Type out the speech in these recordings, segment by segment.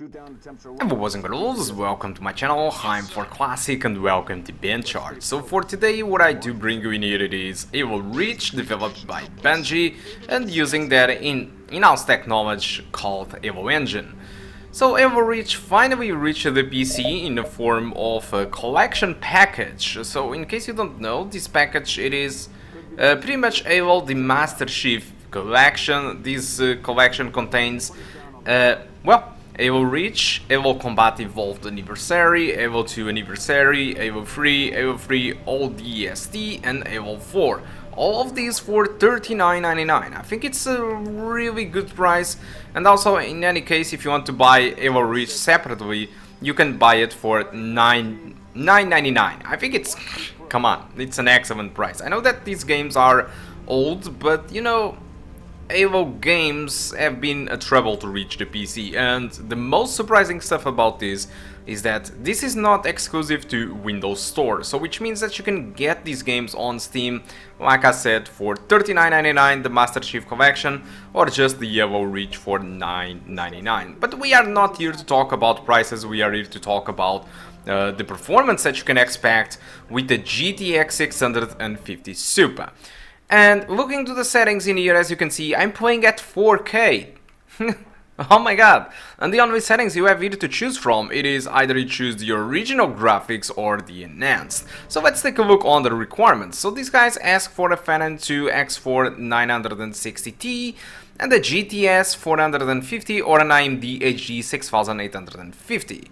And boys and girls, welcome to my channel. I'm for Classic and welcome to BenchART. So for today what I do bring you in here it is Evo Reach, developed by Benji and using that in-house technology called Evo Engine. So Evo Reach finally reached the PC in the form of a collection package. So in case you don't know, this package it is pretty much Evo the Master Chief collection. This collection contains well, Evo Reach, Evo Combat Evolved Anniversary, Evo 2 Anniversary, Evo 3, Evo 3 Old EST and Evo 4. All of these for $39.99. I think it's a really good price, and also in any case if you want to buy Evo Reach separately, you can buy it for $9.99. I think it's, come on, it's an excellent price. I know that these games are old, but you know, Evo games have been a trouble to reach the PC, and the most surprising stuff about this is that this is not exclusive to Windows Store, so which means that you can get these games on Steam, like I said, for $39.99, the Master Chief Collection, or just the Evo Reach for $9.99. But we are not here to talk about prices, we are here to talk about the performance that you can expect with the GTX 650 Super. And looking to the settings in here, as you can see, I'm playing at 4K. Oh my god. And the only settings you have here to choose from, it is either you choose the original graphics or the enhanced. So let's take a look on the requirements. So these guys ask for a Phantom 2 X4 960Ti and a GTS 450 or an AMD HD 6850.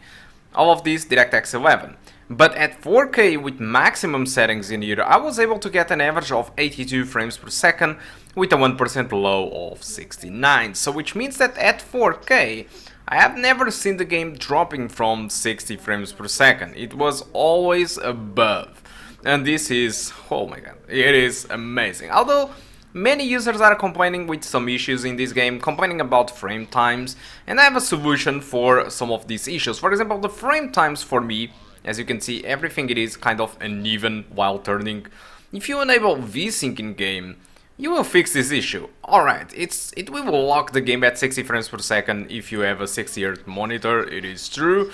All of these DirectX 11. But at 4K with maximum settings in here, I was able to get an average of 82 frames per second with a 1% low of 69. So which means that at 4K, I have never seen the game dropping from 60 frames per second. It was always above. And this is, oh my god, it is amazing. Although many users are complaining with some issues in this game, complaining about frame times, and I have a solution for some of these issues. For example, the frame times for me, as you can see, everything it is kind of uneven while turning. If you enable VSync in game, you will fix this issue. Alright, it will lock the game at 60 frames per second if you have a 60Hz monitor, it is true.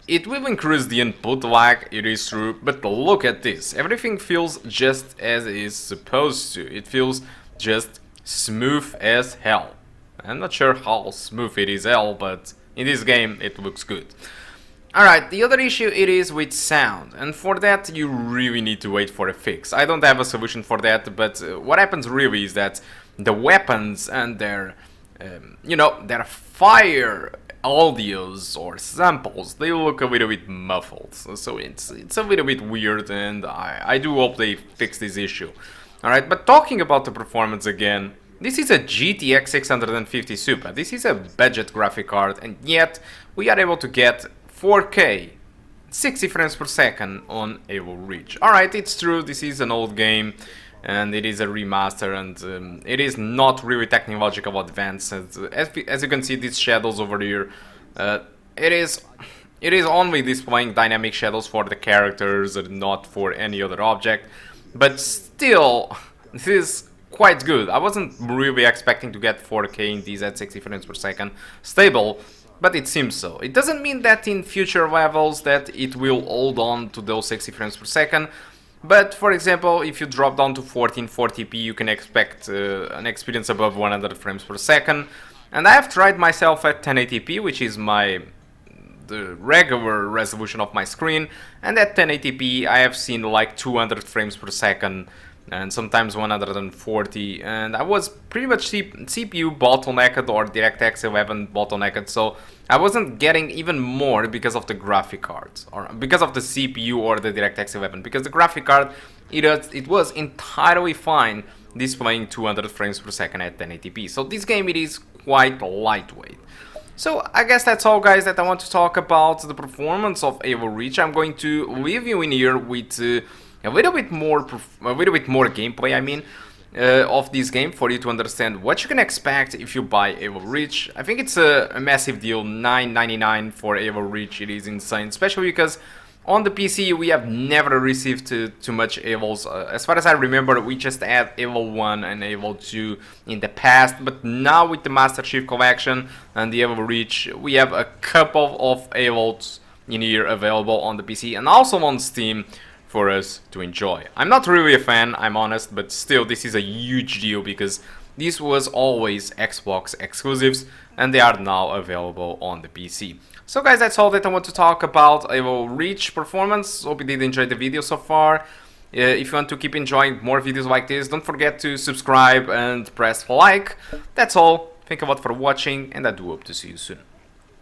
It will increase the input lag, it is true, but look at this. Everything feels just as it is supposed to. It feels just smooth as hell. I'm not sure how smooth it is hell, but in this game it looks good. Alright, the other issue it is with sound, and for that you really need to wait for a fix. I don't have a solution for that, but what happens really is that the weapons and their, you know, their fire audios or samples, they look a little bit muffled, so it's a little bit weird, and I do hope they fix this issue. Alright, but talking about the performance again, this is a GTX 650 Super, this is a budget graphic card, and yet we are able to get 4K, 60 frames per second on Evo Reach. Alright, it's true, this is an old game and it is a remaster, and it is not really technological advanced. As you can see, these shadows over here, it is only displaying dynamic shadows for the characters and not for any other object, but still, this is quite good. I wasn't really expecting to get 4K in these at 60 frames per second stable, but it seems so. It doesn't mean that in future levels that it will hold on to those 60 frames per second, but for example, if you drop down to 1440p, you can expect an experience above 100 frames per second. And I have tried myself at 1080p, which is the regular resolution of my screen, and at 1080p I have seen like 200 frames per second and sometimes 140, and I was pretty much CPU bottlenecked or DirectX 11 bottlenecked, so I wasn't getting even more because of the graphic cards, or because of the CPU or the DirectX 11, because the graphic card, it was entirely fine displaying 200 frames per second at 1080p, so this game it is quite lightweight. So I guess that's all guys that I want to talk about the performance of Evo Reach. I'm going to leave you in here with a little bit more gameplay, I mean, of this game for you to understand what you can expect if you buy Evo Reach. I think it's a massive deal, $9.99 for Evo Reach. It is insane, especially because On the PC, we have never received too much evils. As far as I remember, we just had Evil 1 and Evil 2 in the past, but now with the Master Chief Collection and the Evil Reach, we have a couple of evils in here available on the PC and also on Steam for us to enjoy. I'm not really a fan, I'm honest, but still this is a huge deal because this was always Xbox exclusives and they are now available on the PC. So guys, that's all that I want to talk about Evil Reach performance. Hope you did enjoy the video so far. If you want to keep enjoying more videos like this, don't forget to subscribe and press like. That's all. Thank you a lot for watching and I do hope to see you soon.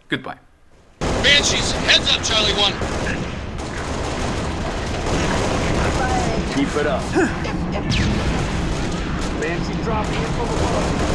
Goodbye. Banshees, heads up, Charlie 1. Keep it up. Banshee dropping in from above.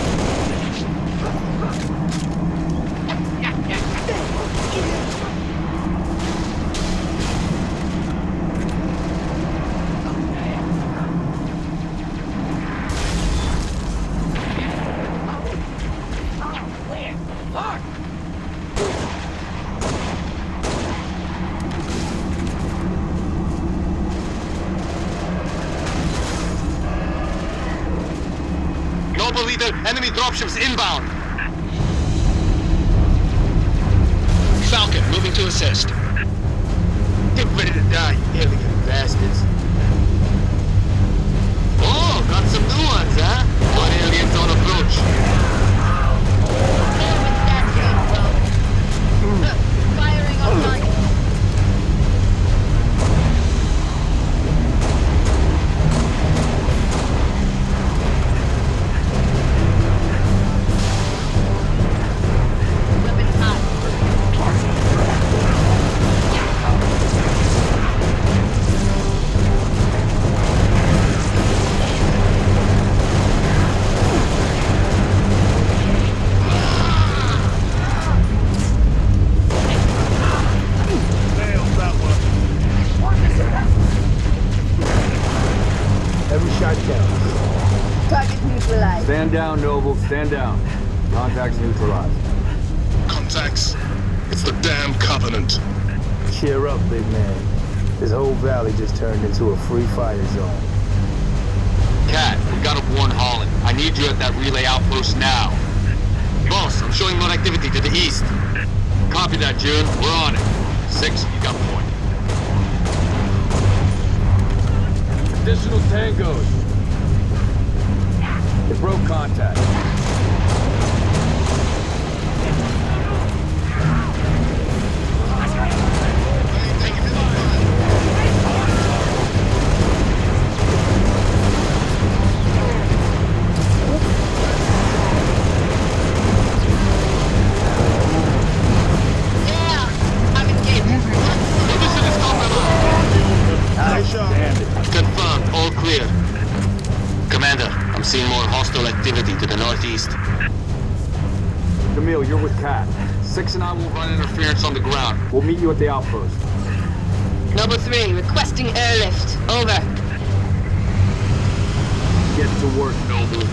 Global leader, enemy dropships inbound. Falcon, moving to assist. Get ready to die, you alien bastards. Oh, got some new ones, huh? One aliens on approach. Firing on line. Weapons hot. Every shot counts. Target neutralized. Stand down, Noble. Stand down. Contacts neutralized. Contacts. It's the damn Covenant. Cheer up, big man. This whole valley just turned into a free fire zone. Cat, we got up one Holland. I need you at that relay outpost now. Boss, I'm showing more activity to the east. Copy that, June. We're on it. 6, you got point. Additional tangos. They broke contact. Confirmed, all clear. Commander, I'm seeing more hostile activity to the northeast. Camille, you're with Cat. 6 and I will run interference on the ground. We'll meet you at the outpost. Number 3, requesting airlift. Over. Get to work, Noble.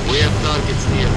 We have targets near.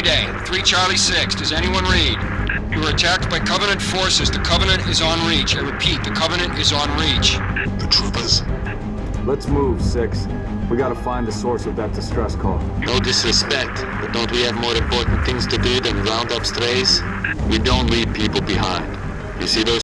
Mayday, 3 Charlie 6. Does anyone read? You were attacked by Covenant forces. The Covenant is on reach. I repeat, the Covenant is on reach. The troopers? Let's move, 6. We gotta find the source of that distress call. No disrespect, but don't we have more important things to do than round up strays? We don't leave people behind. You see those